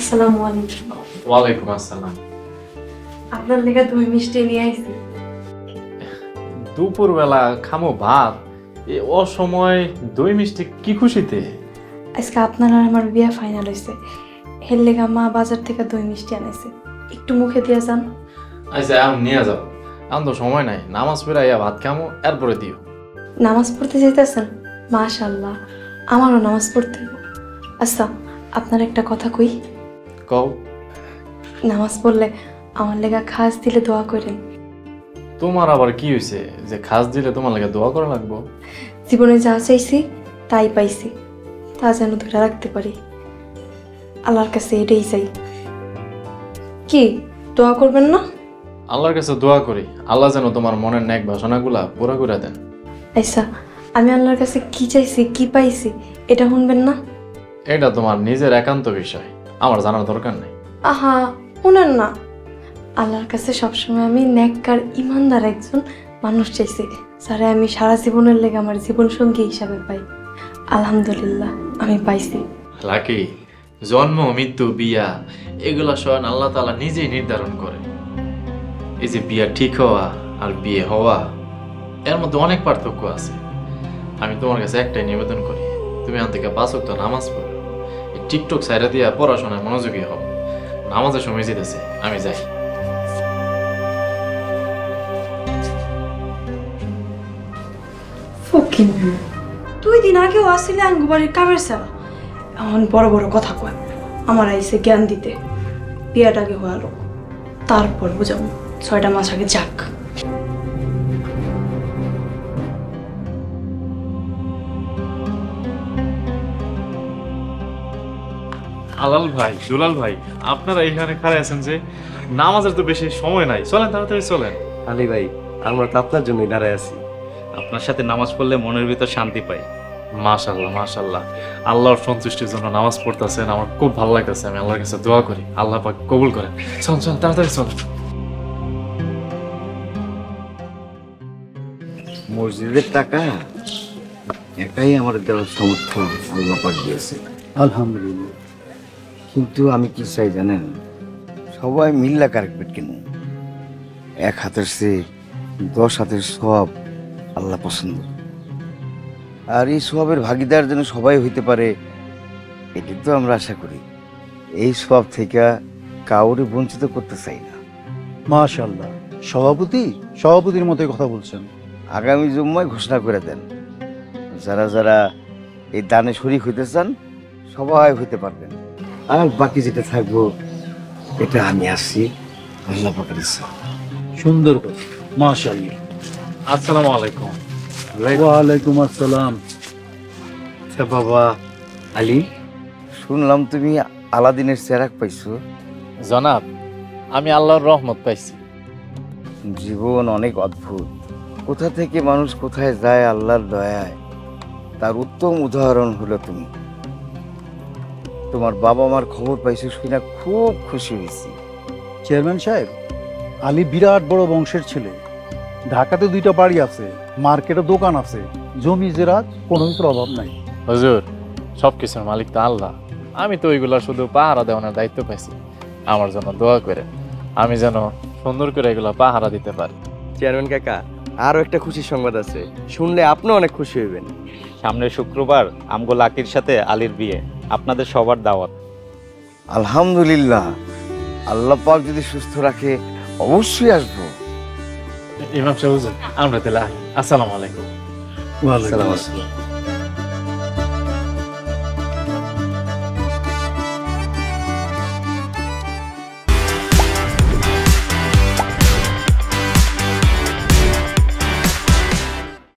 আসসালামু আলাইকুম। ওয়ালাইকুম আসসালাম। আপনার লেগে দই মিষ্টি নিয়ে আইছি। দুপুরবেলা খামো ভাত, এ অসময় দই মিষ্টি কি খুশিতে? আজকে আপনার আর আমার বিয়া ফাইনাল হয়েছে, এর লেগে মা বাজার থেকে দই মিষ্টি আনাইছে, একটু মুখে দিয়ে যান। আচ্ছা এখন নিয়ে যাও, এখন তো সময় নাই, নামাজ পড়াইয়া ভাত খামো এরপরে দিও। নামাজ পড়তে যেতেছেন? মাশাআল্লাহ, আমারও নামাজ পড়তে হবে। আচ্ছা আপনার একটা কথা কই। কও। নামাজ পড়লে আমার লেগা খাস দিলে দোয়া করেন। তোমার আবার কি হয়েছে যে খাস দিলে তোমার লাগে দোয়া করা লাগবো? জীবনে যা চাইছি তাই পাইছি, তা যেন ধরে রাখতে পারি, আল্লাহর কাছে এটাই চাই। কি দোয়া করবেন না? আল্লাহর কাছে দোয়া করি আল্লাহ যেন তোমার মনের ন্যাক বাসনাগুলা পুরা করে দেন। আচ্ছা আমি আল্লাহর কাছে কি চাইছি কি পাইছি এটা শুনবেন না? এটা তোমার নিজের একান্ত বিষয়, আমার জানার দরকার নেই। আহা শুনেন না, আল্লাহর কাছে সবসময় আমি নেককার ইমানদার একজন মানুষ চাইছি, যারা আমি সারা জীবনের লেগে আমার জীবন সঙ্গী হিসাবে পাই। আলহামদুলিল্লাহ আমি পাইছি। লাকি জন্ম মৃত্যু বিয়া এগুলা স্বয়ং আল্লাহ তাআলা নিজেই নির্ধারণ করে। এই যে বিয়া ঠিক হওয়া আর বিয়ে হওয়া এর মধ্যে অনেক পার্থক্য আছে। আমি তোমার কাছে একটাই নিবেদন করি, তুমি আন থেকে 5 ওয়াক্ত নামাজ পড়ো, এই টিকটক সাইরা দিয়া পড়াশোনায় মনোযোগী হও। নামাজের সময় যেতেছে, আমি যাই। ফকিন 2 দিন আগেও আসলে আঙ্গুবাড়ির কামের ছাড়া, এখন বড় বড় কথা কয় আমার আইসে জ্ঞান দিতে। বিয়াটাকে হওয়ালো তারপর বুঝাবো, 6টা মাস আগে যাক। আলাল ভাই, দুলাল ভাই, আপনারা এখানে খাড়া আছেন যে? নামাজের তো বেশি সময় নাই, চলেন তাড়াতাড়ি চলেন। আলী ভাই, আমরা তো আপনার জন্যই দাঁড়ায় আছি। আপনার সাথে নামাজ পড়লে মনের ভিতর শান্তি পাই। মাশাআল্লাহ মাশাআল্লাহ, আল্লাহর সন্তুষ্টির জন্য নামাজ পড়তেছেন, আমার খুব ভালো লাগতেছে। আমি আল্লাহর কাছে দোয়া করি আল্লাহ পাক কবুল করেন। চল চল তাড়াতাড়ি চল। মসজিদের টাকা একাই আমার দেওয়ার সমর্থ আল্লাহ পাক দিয়েছে, আলহামদুলিল্লাহ। কিন্তু আমি কি চাই জানেন? সবাই মিল্লা কার্পেট কিনুন। 1 হাতের চেয়ে 10 হাতের সওয়াব আল্লাহ পছন্দ, আর এই সওয়াবের ভাগিদার যেন সবাই হইতে পারে, এটি তো আমরা আশা করি। এই সওয়াব থেকে কাউরে বঞ্চিত করতে চাই না। মাশাআল্লাহ, সভাপতির মতোই কথা বলছেন। আগামী জুম্মায় ঘোষণা করে দেন, যারা যারা এই দানে শরীক হইতে চান সবাই হইতে পারবেন। আর বাকি যেটা থাকবো এটা আমি আসছি আল্লাহ পাকের ইচ্ছা। সুন্দর কথা, মাশাআল্লাহ। আসসালামু আলাইকুম। ওয়ালাইকুম আসসালাম। আচ্ছা বাবা আলী, শুনলাম তুমি আলাদিনের চেরাক পাইছো। জনাব, আমি আল্লাহর রহমত পাইছি। জীবন অনেক অদ্ভুত, কোথা থেকে মানুষ কোথায় যায় আল্লাহর দয়ায়, তার উত্তম উদাহরণ হলো তুমি। তোমার বাবা মার খবর পাইছো শুনে খুব খুশি হয়েছি। চেয়ারম্যান সাহেব, আলী বিরাট বড় বংশের ছেলে। ঢাকাতে 2টা বাড়ি আছে, মার্কেটে দোকান আছে, জমি জেরাত কোনো কিছুর অভাব নাই। হুজুর, সবকিছুর মালিক তো আল্লাহ, আমি তো ওইগুলা শুধু পাহারা দেওয়ানোর দায়িত্ব পাইছি। আমার জন্য দোয়া করে আমি যেন সুন্দর করে এগুলা পাহারা দিতে পারি। চেয়ারম্যান কাকা, আরো একটা খুশির সংবাদ আছে, শুনলে আপনিও অনেক খুশি হইবেন। সামনের শুক্রবার আমগো লাকির সাথে আলীর বিয়ে, আপনাদের সবার দাওয়াত। আলহামদুলিল্লাহ, আল্লাহ পাক যদি সুস্থ রাখে অবশ্যই আসবো। ইমাম সাহেব, আমরা তাহলে আসসালামু আলাইকুম। ওয়ালাইকুম আসসালাম।